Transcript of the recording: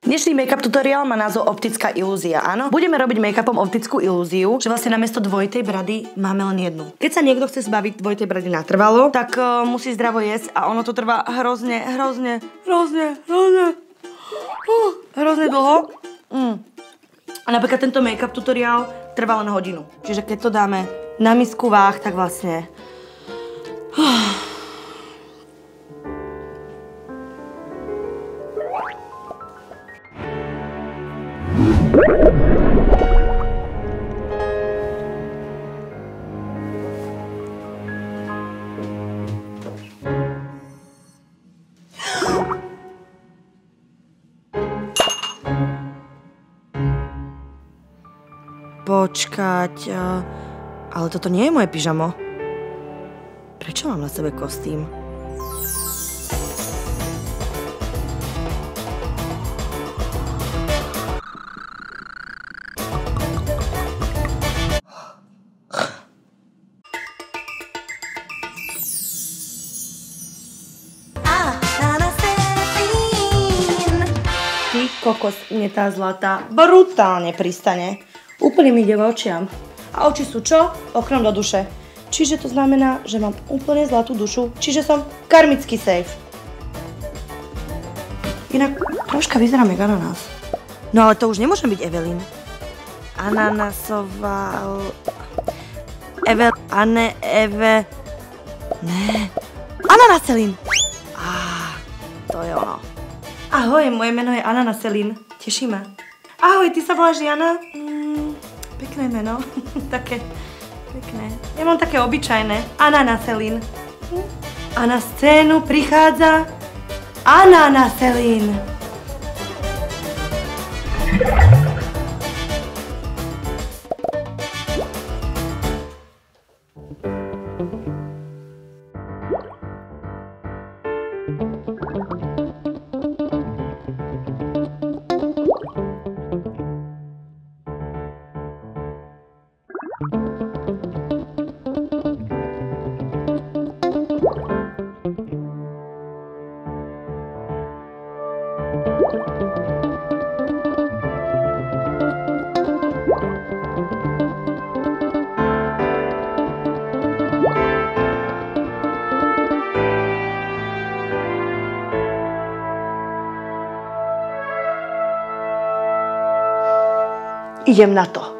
Dnešný make-up tutoriál má názov Optická ilúzia, áno? Budeme robiť make-upom optickú ilúziu, že vlastne namiesto dvojitej brady máme len jednu. Keď sa niekto chce zbaviť dvojitej brady natrvalo, tak musí zdravo jesť a ono to trvá hrozne dlho. A napríklad tento make-up tutoriál trvá len hodinu. Čiže keď to dáme na misku váh, tak vlastne... Počkať, ale toto nie je moje pyžamo. Prečo mám na sebe kostým? Ty kokos, mne tá zlatá brutálne pristane. Úplne mi ide v očiam. A oči sú čo? Oknom do duše. Čiže to znamená, že mám úplne zlatú dušu. Čiže som karmicky safe. Inak troška vyzerám jak ananás. No ale to už nemôžem byť Evelyn. Ananásová... Ananáselin. To je ono. Ahoj, moje meno je Ananáselin. Teší ma. Ahoj, ty sa voláš Jana? Pekné meno. Také pekné. Ja mám také obyčajné. Ananáselin. A na scénu prichádza Ananáselin. Idem na to.